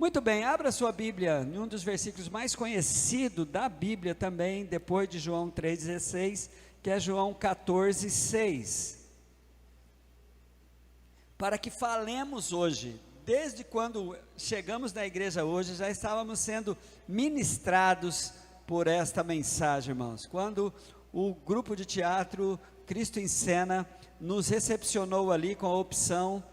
Muito bem, abra sua Bíblia em um dos versículos mais conhecidos da Bíblia também, depois de João 3,16, que é João 14,6. Para que falemos hoje, desde quando chegamos na igreja hoje, já estávamos sendo ministrados por esta mensagem, irmãos. Quando o grupo de teatro Cristo em Cena nos recepcionou ali com a opção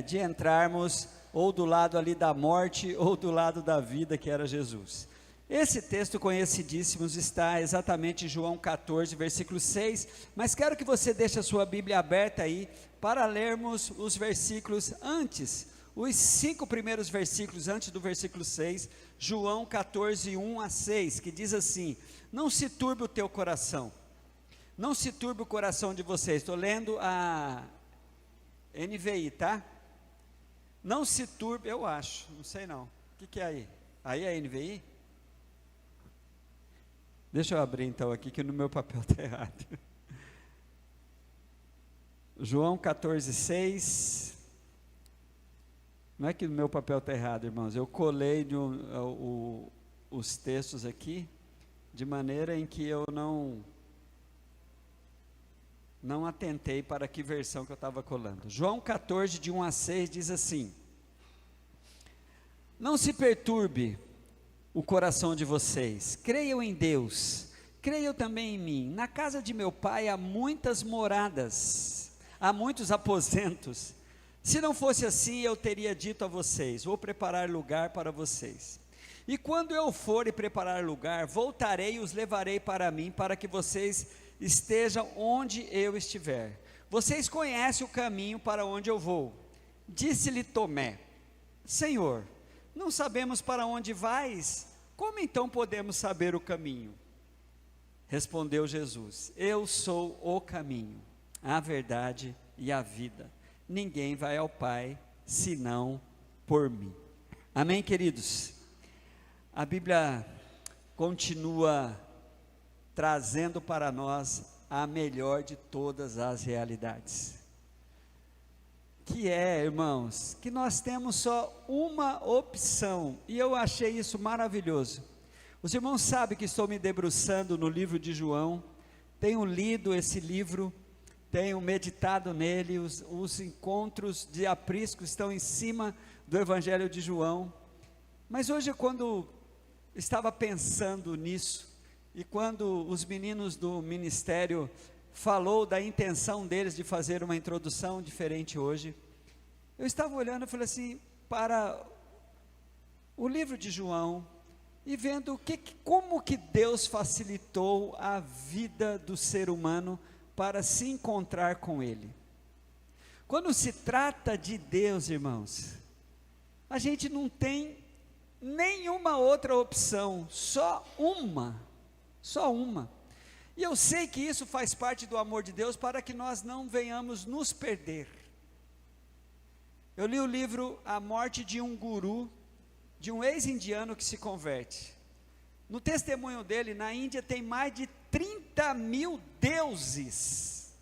de entrarmos ou do lado ali da morte, ou do lado da vida, que era Jesus. Esse texto conhecidíssimo está exatamente em João 14, versículo 6, mas quero que você deixe a sua Bíblia aberta aí, para lermos os versículos antes, os 5 primeiros versículos antes do versículo 6, João 14, 1 a 6, que diz assim: não se turbe o teu coração, não se turbe o coração de vocês. Estou lendo a NVI, tá? Não se turbe, eu acho, não sei não. O que é aí? Aí é NVI? Deixa eu abrir então aqui, que no meu papel está errado. João 14, 6. Não é que no meu papel está errado, irmãos. Eu colei os textos aqui, de maneira em que eu não atentei para que versão que eu estava colando. João 14, de 1 a 6, diz assim: não se perturbe o coração de vocês, creiam em Deus, creiam também em mim. Na casa de meu pai há muitas moradas, há muitos aposentos. Se não fosse assim, eu teria dito a vocês: vou preparar lugar para vocês. E quando eu for e preparar lugar, voltarei e os levarei para mim, para que vocês estejam onde eu estiver. Vocês conhecem o caminho para onde eu vou. Disse-lhe Tomé: Senhor, não sabemos para onde vais, como então podemos saber o caminho? Respondeu Jesus: eu sou o caminho, a verdade e a vida. Ninguém vai ao Pai, senão por mim. Amém, queridos? A Bíblia continua trazendo para nós a melhor de todas as realidades, que é, irmãos, que nós temos só uma opção, e eu achei isso maravilhoso. Os irmãos sabem que estou me debruçando no livro de João, tenho lido esse livro, tenho meditado nele, os encontros de aprisco estão em cima do Evangelho de João, mas hoje, quando estava pensando nisso, e quando os meninos do ministério falou da intenção deles de fazer uma introdução diferente hoje, eu estava olhando e falei assim, para o livro de João, e vendo como que Deus facilitou a vida do ser humano para se encontrar com Ele. Quando se trata de Deus, irmãos, a gente não tem nenhuma outra opção, só uma. E eu sei que isso faz parte do amor de Deus, para que nós não venhamos nos perder. Eu li o livro A Morte de um Guru, de um ex-indiano que se converte. No testemunho dele, na Índia tem mais de 30 mil deuses.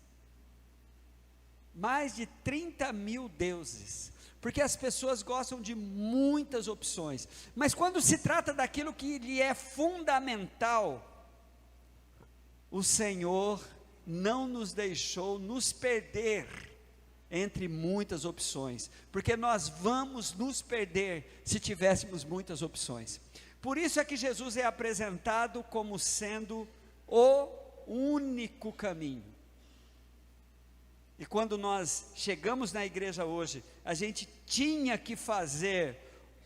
Mais de 30 mil deuses. Porque as pessoas gostam de muitas opções. Mas quando se trata daquilo que lhe é fundamental, o Senhor não nos deixou nos perder entre muitas opções, porque nós vamos nos perder se tivéssemos muitas opções. Por isso é que Jesus é apresentado como sendo o único caminho. E quando nós chegamos na igreja hoje, a gente tinha que fazer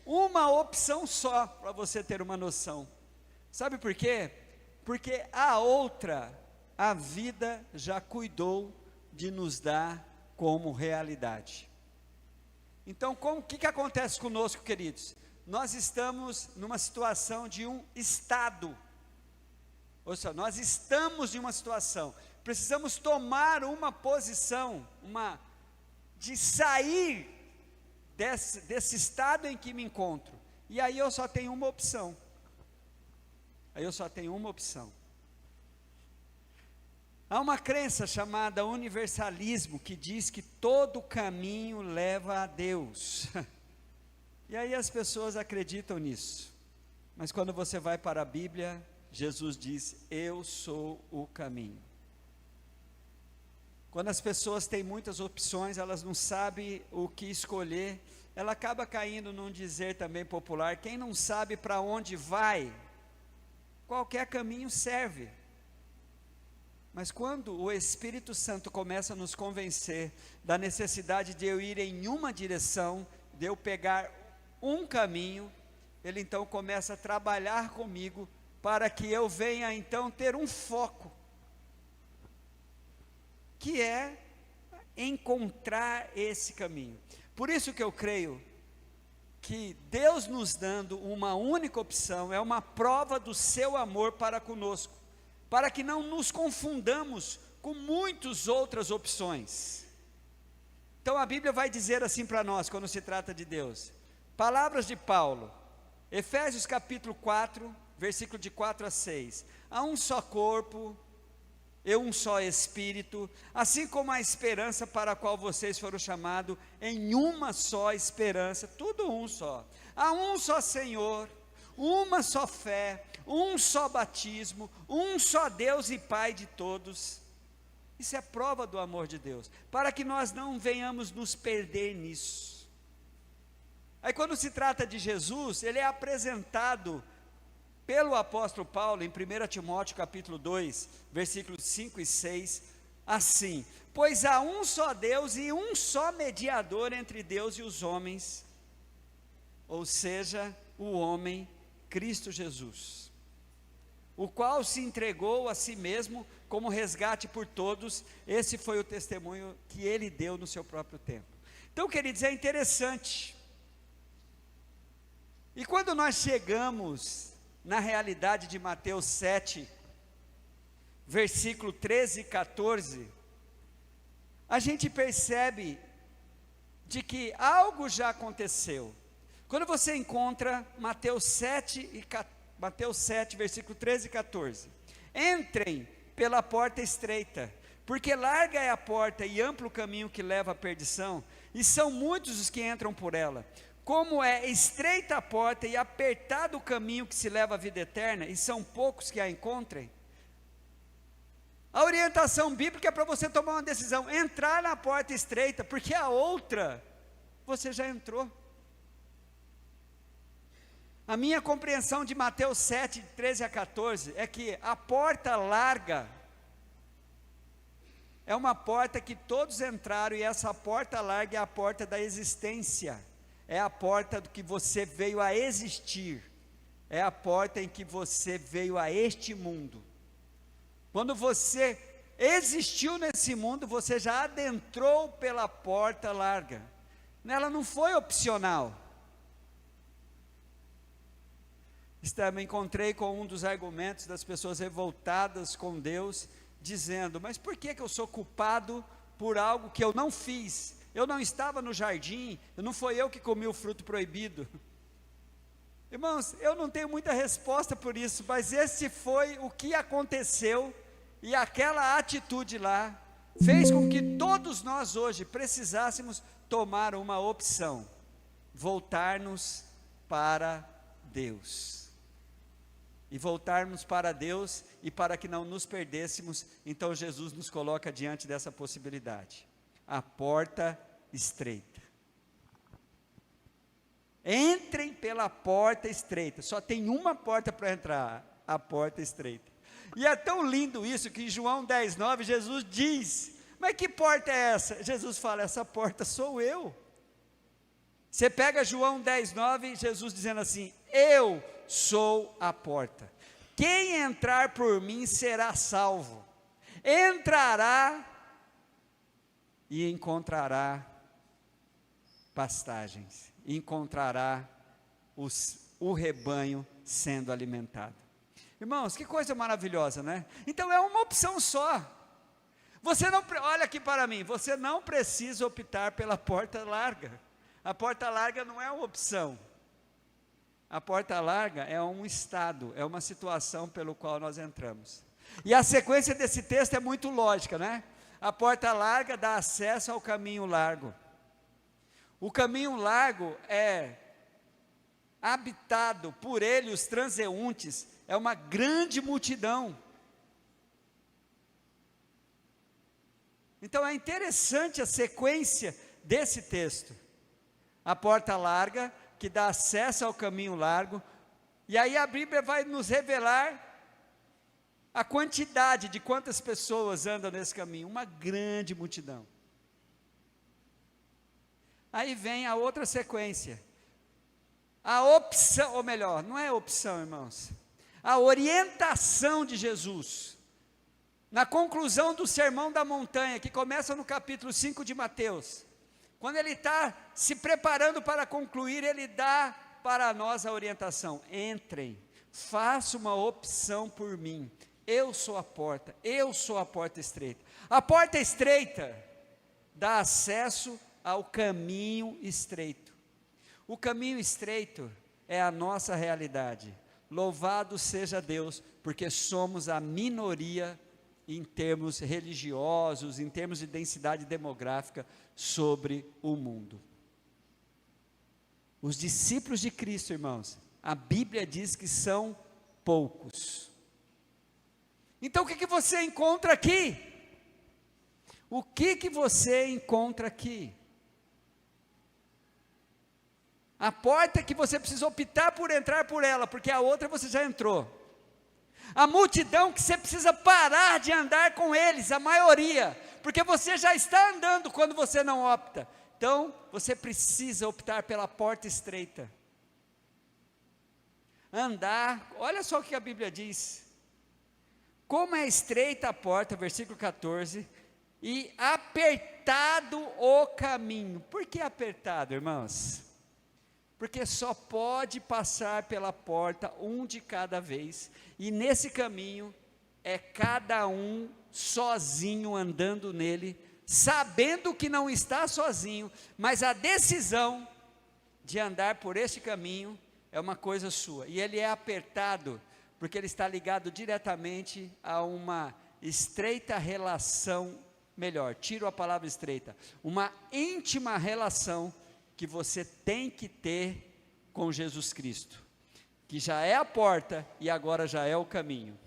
uma opção só, para você ter uma noção. Sabe por quê? Porque a outra, a vida já cuidou de nos dar como realidade. Então, o que acontece conosco, queridos? Nós estamos numa situação de um estado, ou seja, nós estamos em uma situação, precisamos tomar uma posição, de sair desse estado em que me encontro, e aí eu só tenho uma opção. Há uma crença chamada universalismo, que diz que todo caminho leva a Deus. E aí as pessoas acreditam nisso. Mas quando você vai para a Bíblia, Jesus diz: eu sou o caminho. Quando as pessoas têm muitas opções, elas não sabem o que escolher, ela acaba caindo num dizer também popular: quem não sabe para onde vai, qualquer caminho serve. Mas quando o Espírito Santo começa a nos convencer da necessidade de eu ir em uma direção, de eu pegar um caminho, ele então começa a trabalhar comigo para que eu venha então ter um foco, que é encontrar esse caminho. Por isso que eu creio que Deus nos dando uma única opção é uma prova do seu amor para conosco, para que não nos confundamos com muitas outras opções. Então a Bíblia vai dizer assim para nós, quando se trata de Deus, palavras de Paulo, Efésios capítulo 4, versículo de 4 a 6, há um só corpo, e um só Espírito, assim como a esperança para a qual vocês foram chamados, em uma só esperança, tudo um só, há um só Senhor, uma só fé, um só batismo, um só Deus e Pai de todos. Isso é prova do amor de Deus, para que nós não venhamos nos perder nisso. Aí quando se trata de Jesus, ele é apresentado pelo apóstolo Paulo, em 1 Timóteo capítulo 2, versículos 5 e 6, assim: pois há um só Deus e um só mediador entre Deus e os homens, ou seja, o homem Cristo Jesus, o qual se entregou a si mesmo como resgate por todos. Esse foi o testemunho que ele deu no seu próprio tempo. Então, queridos, é interessante, e quando nós chegamos na realidade de Mateus 7, versículo 13 e 14, a gente percebe de que algo já aconteceu. Quando você encontra Mateus 7, versículo 13 e 14, entrem pela porta estreita, porque larga é a porta e amplo o caminho que leva à perdição, e são muitos os que entram por ela. Como é estreita a porta e apertado o caminho que se leva à vida eterna, e são poucos que a encontrem. A orientação bíblica é para você tomar uma decisão, entrar na porta estreita, porque a outra, você já entrou. A minha compreensão de Mateus 7, 13 a 14, é que a porta larga, é uma porta que todos entraram, e essa porta larga é a porta da existência. É a porta do que você veio a existir, é a porta em que você veio a este mundo. Quando você existiu nesse mundo, você já adentrou pela porta larga, ela não foi opcional. Me encontrei com um dos argumentos das pessoas revoltadas com Deus, dizendo: mas por que eu sou culpado por algo que eu não fiz? Eu não estava no jardim, não foi eu que comi o fruto proibido. Irmãos, eu não tenho muita resposta por isso, mas esse foi o que aconteceu, e aquela atitude lá, fez com que todos nós hoje precisássemos tomar uma opção, voltar-nos para Deus. E voltarmos para Deus, e para que não nos perdêssemos, então Jesus nos coloca diante dessa possibilidade. A porta estreita. Entrem pela porta estreita. Só tem uma porta para entrar, a porta estreita. E é tão lindo isso que em João 10:9 Jesus diz: mas que porta é essa? Jesus fala: essa porta sou eu. Você pega João 10:9, Jesus dizendo assim: eu sou a porta. Quem entrar por mim será salvo. Entrará e encontrará pastagens, encontrará o rebanho sendo alimentado. Irmãos, que coisa maravilhosa, né? Então é uma opção só. Você não, olha aqui para mim, você não precisa optar pela porta larga. A porta larga não é uma opção. A porta larga é um estado, é uma situação pelo qual nós entramos. E a sequência desse texto é muito lógica, né? A porta larga dá acesso ao caminho largo. O caminho largo é habitado por ele, os transeuntes, é uma grande multidão. Então é interessante a sequência desse texto. A porta larga, que dá acesso ao caminho largo, e aí a Bíblia vai nos revelar a quantidade de quantas pessoas andam nesse caminho, uma grande multidão. Aí vem a outra sequência, a opção, ou melhor, não é opção, irmãos, a orientação de Jesus, na conclusão do Sermão da Montanha, que começa no capítulo 5 de Mateus, quando ele está se preparando para concluir, ele dá para nós a orientação: entrem, faça uma opção por mim, eu sou a porta estreita. A porta estreita dá acesso ao caminho estreito. O caminho estreito é a nossa realidade. Louvado seja Deus, porque somos a minoria em termos religiosos, em termos de densidade demográfica sobre o mundo. Os discípulos de Cristo, irmãos, a Bíblia diz que são poucos. Então o que você encontra aqui? O que você encontra aqui? A porta que você precisa optar por entrar por ela, porque a outra você já entrou. A multidão que você precisa parar de andar com eles, a maioria, porque você já está andando quando você não opta. Então, você precisa optar pela porta estreita. Andar, olha só o que a Bíblia diz. Como é estreita a porta, versículo 14, e apertado o caminho. Por que apertado, irmãos? Porque só pode passar pela porta um de cada vez, e nesse caminho é cada um sozinho andando nele, sabendo que não está sozinho, mas a decisão de andar por este caminho é uma coisa sua, e ele é apertado, porque ele está ligado diretamente a uma estreita relação, melhor, tiro a palavra estreita, uma íntima relação que você tem que ter com Jesus Cristo, que já é a porta e agora já é o caminho.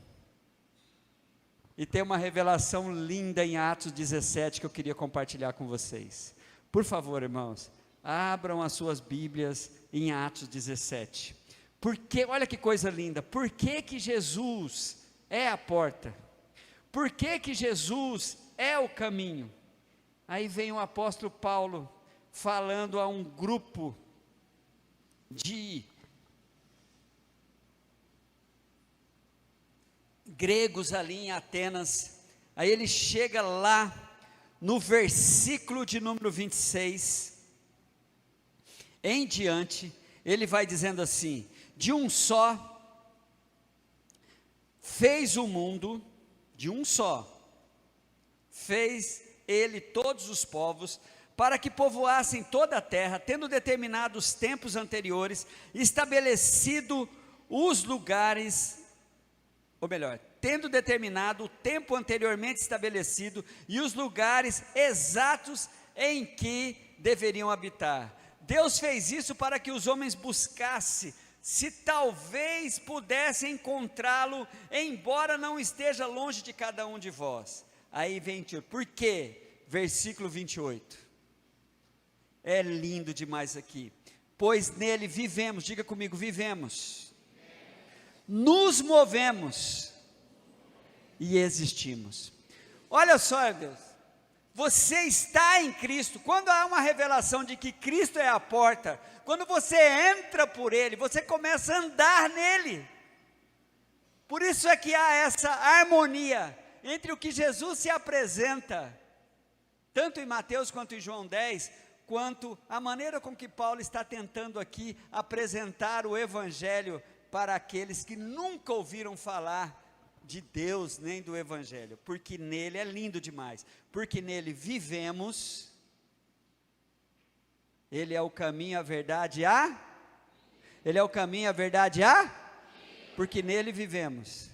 E tem uma revelação linda em Atos 17 que eu queria compartilhar com vocês. Por favor, irmãos, abram as suas Bíblias em Atos 17. Porque, olha que coisa linda, por que Jesus é a porta? Por que Jesus é o caminho? Aí vem o apóstolo Paulo falando a um grupo de gregos ali em Atenas. Aí ele chega lá no versículo de número 26 em diante, ele vai dizendo assim: de um só fez o mundo, de um só fez ele todos os povos, para que povoassem toda a terra, tendo determinado os tempos anteriores, estabelecido os lugares, ou melhor, tendo determinado o tempo anteriormente estabelecido, e os lugares exatos em que deveriam habitar. Deus fez isso para que os homens buscassem, se talvez pudessem encontrá-lo, embora não esteja longe de cada um de vós. Aí vem, por quê? Versículo 28. É lindo demais aqui. Pois nele vivemos, diga comigo, vivemos, nos movemos e existimos. Olha só, Deus, você está em Cristo. Quando há uma revelação de que Cristo é a porta, quando você entra por ele, você começa a andar nele. Por isso é que há essa harmonia entre o que Jesus se apresenta, tanto em Mateus quanto em João 10, quanto a maneira com que Paulo está tentando aqui apresentar o Evangelho para aqueles que nunca ouviram falar de Deus nem do Evangelho, porque nele é lindo demais, porque nele vivemos, ele é o caminho, a verdade, ele é o caminho, a verdade, porque nele vivemos,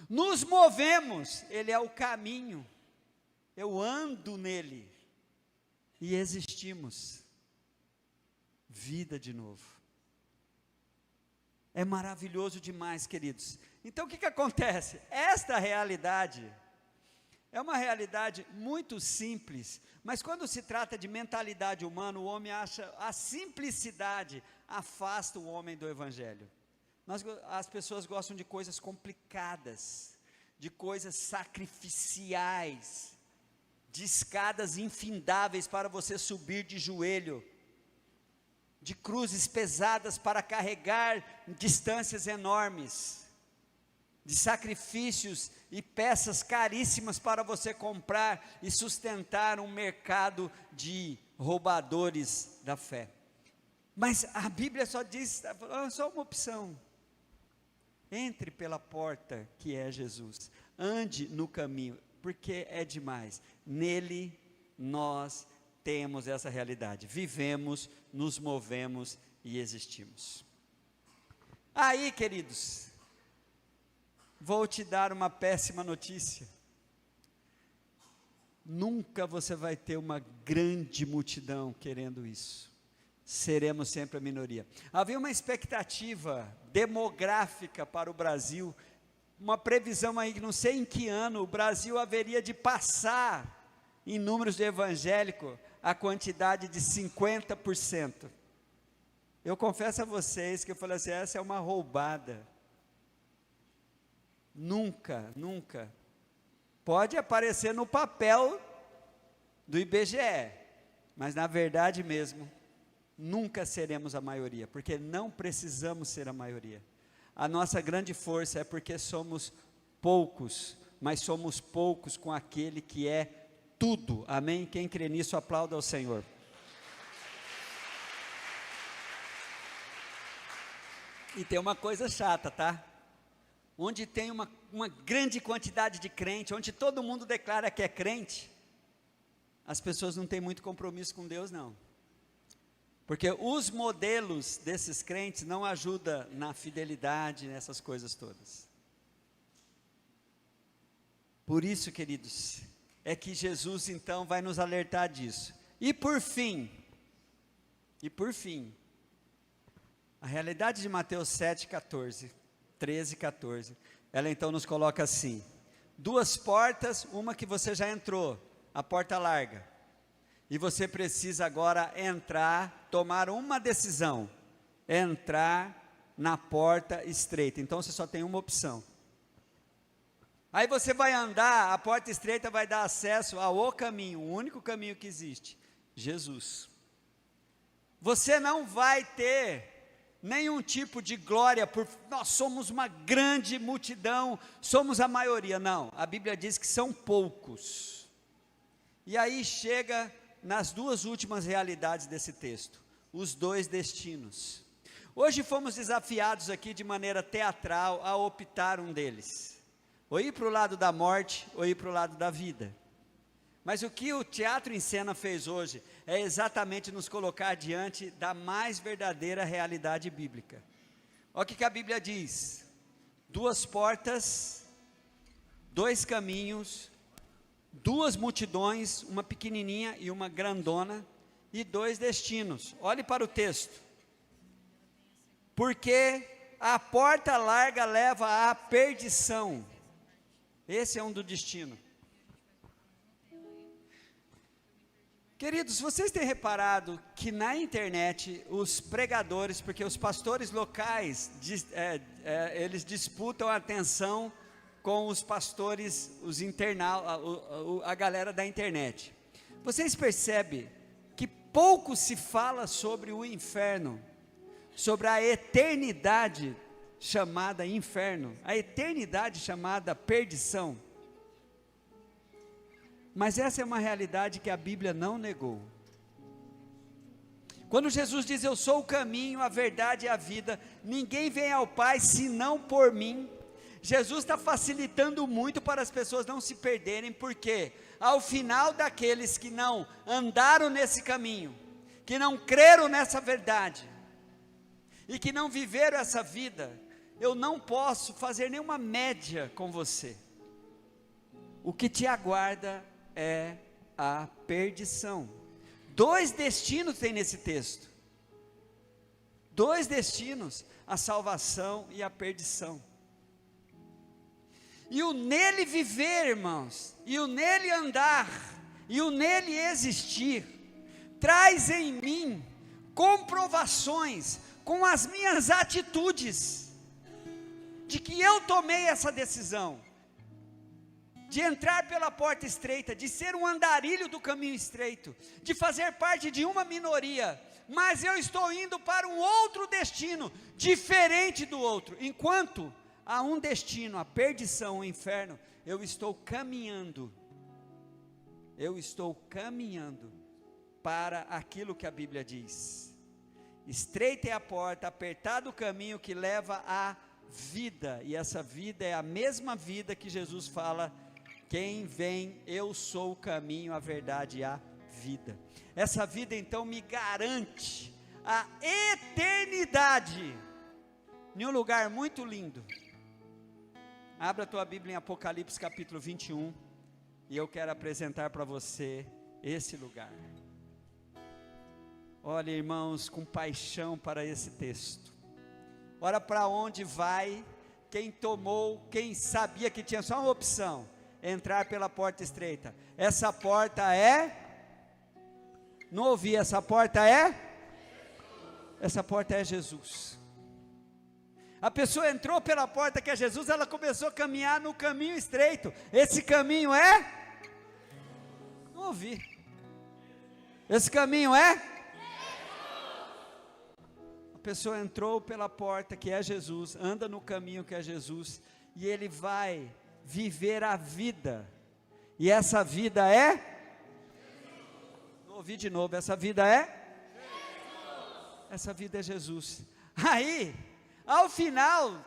nos movemos, ele é o caminho, eu ando nele, e existimos, vida de novo. É maravilhoso demais, queridos. Então o que acontece? Esta realidade é uma realidade muito simples, mas quando se trata de mentalidade humana, o homem acha, a simplicidade afasta o homem do Evangelho. As pessoas gostam de coisas complicadas, de coisas sacrificiais, de escadas infindáveis para você subir de joelho, de cruzes pesadas para carregar distâncias enormes, de sacrifícios e peças caríssimas para você comprar e sustentar um mercado de roubadores da fé. Mas a Bíblia só diz, só uma opção: entre pela porta que é Jesus, ande no caminho, porque é demais. Nele nós temos essa realidade, vivemos, nos movemos e existimos. Aí, queridos, vou te dar uma péssima notícia. Nunca você vai ter uma grande multidão querendo isso. Seremos sempre a minoria. Havia uma expectativa demográfica para o Brasil, uma previsão aí, não sei em que ano, o Brasil haveria de passar, em números de evangélico, a quantidade de 50%. Eu confesso a vocês que eu falei assim, essa é uma roubada. Nunca, nunca. Pode aparecer no papel do IBGE, mas na verdade mesmo, nunca seremos a maioria, porque não precisamos ser a maioria. A nossa grande força é porque somos poucos, mas somos poucos com aquele que é tudo, amém? Quem crê nisso, aplauda ao Senhor. E tem uma coisa chata, tá? Onde tem uma grande quantidade de crente, onde todo mundo declara que é crente, as pessoas não têm muito compromisso com Deus, não. Porque os modelos desses crentes não ajudam na fidelidade, nessas coisas todas. Por isso, queridos, é que Jesus então vai nos alertar disso. E por fim, a realidade de Mateus 7,14, 13, 14, ela então nos coloca assim: duas portas, uma que você já entrou, a porta larga, e você precisa agora entrar, tomar uma decisão, entrar na porta estreita. Então você só tem uma opção. Aí você vai andar, a porta estreita vai dar acesso ao caminho, o único caminho que existe, Jesus. Você não vai ter nenhum tipo de glória, por nós somos uma grande multidão, somos a maioria. Não, a Bíblia diz que são poucos. E aí chega nas duas últimas realidades desse texto, os dois destinos. Hoje fomos desafiados aqui de maneira teatral a optar um deles, ou ir para o lado da morte, ou ir para o lado da vida. Mas o que o Teatro em Cena fez hoje, é exatamente nos colocar diante da mais verdadeira realidade bíblica. Olha o que a Bíblia diz: duas portas, dois caminhos, duas multidões, uma pequenininha e uma grandona, e dois destinos. Olhe para o texto: porque a porta larga leva à perdição. Esse é um do destino. Queridos, vocês têm reparado que na internet os pregadores, porque os pastores locais, eles disputam a atenção com os pastores, os a galera da internet. Vocês percebem que pouco se fala sobre o inferno, sobre a eternidade chamada inferno, a eternidade chamada perdição. Mas essa é uma realidade que a Bíblia não negou. Quando Jesus diz, eu sou o caminho, a verdade e a vida, ninguém vem ao Pai senão por mim. Jesus está facilitando muito para as pessoas não se perderem, porque ao final daqueles que não andaram nesse caminho, que não creram nessa verdade, e que não viveram essa vida, eu não posso fazer nenhuma média com você. O que te aguarda é a perdição. Dois destinos tem nesse texto. dois destinos, a salvação e a perdição. E o nele viver, irmãos, e o nele andar, e o nele existir, traz em mim comprovações com as minhas atitudes, de que eu tomei essa decisão, de entrar pela porta estreita, de ser um andarilho do caminho estreito, de fazer parte de uma minoria, mas eu estou indo para um outro destino, diferente do outro. Enquanto há um destino, a perdição, o inferno, eu estou caminhando para aquilo que a Bíblia diz. Estreita é a porta, apertado o caminho que leva à vida, e essa vida é a mesma vida que Jesus fala: quem vem, eu sou o caminho, a verdade e a vida. Essa vida então me garante a eternidade, em um lugar muito lindo. Abra a tua Bíblia em Apocalipse capítulo 21, e eu quero apresentar para você esse lugar. Olha, irmãos, com paixão para esse texto. Olha para onde vai quem sabia que tinha só uma opção: entrar pela porta estreita. Essa porta é... Não ouvi, essa porta é? Essa porta é Jesus. A pessoa entrou pela porta que é Jesus, ela começou a caminhar no caminho estreito. Esse caminho é? Não ouvi. Esse caminho é? A pessoa entrou pela porta que é Jesus, anda no caminho que é Jesus, e ele vai viver a vida. E essa vida é? Não ouvi de novo, essa vida é? Jesus. Essa vida é Jesus. Aí, ao final,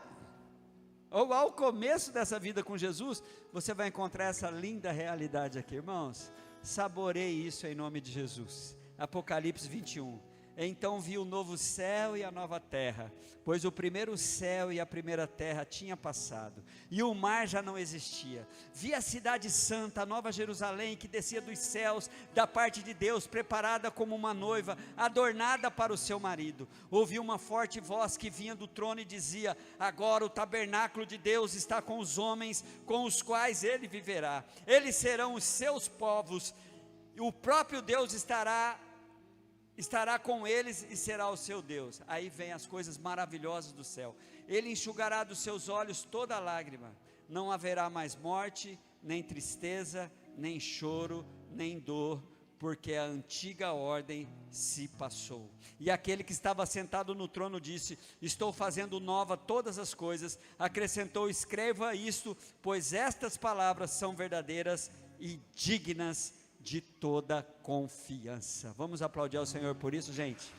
ou ao começo dessa vida com Jesus, você vai encontrar essa linda realidade aqui, irmãos. Saboreie isso em nome de Jesus. Apocalipse 21. Então vi o novo céu e a nova terra, pois o primeiro céu e a primeira terra tinha passado, e o mar já não existia. Vi a cidade santa, a nova Jerusalém, que descia dos céus, da parte de Deus, preparada como uma noiva, adornada para o seu marido. Ouvi uma forte voz que vinha do trono e dizia: agora o tabernáculo de Deus está com os homens, com os quais ele viverá. Eles serão os seus povos, e o próprio Deus estará com eles e será o seu Deus. Aí vem as coisas maravilhosas do céu. Ele enxugará dos seus olhos toda lágrima. Não haverá mais morte, nem tristeza, nem choro, nem dor, porque a antiga ordem se passou. E aquele que estava sentado no trono disse: estou fazendo nova todas as coisas. Acrescentou: escreva isto, pois estas palavras são verdadeiras e dignas de toda confiança. Vamos aplaudir ao Senhor por isso, gente?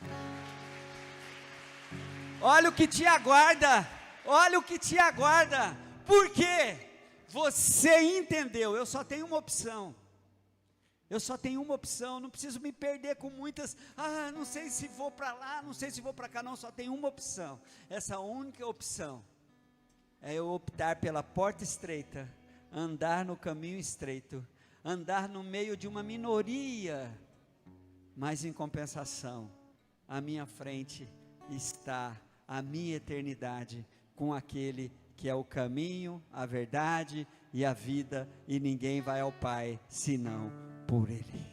Olha o que te aguarda, olha o que te aguarda, porque você entendeu. Eu só tenho uma opção, não preciso me perder com muitas, não sei se vou para lá, não sei se vou para cá, não, só tem uma opção. Essa única opção é eu optar pela porta estreita, andar no caminho estreito, andar no meio de uma minoria, mas em compensação, à minha frente está a minha eternidade com aquele que é o caminho, a verdade e a vida, e ninguém vai ao Pai senão por Ele.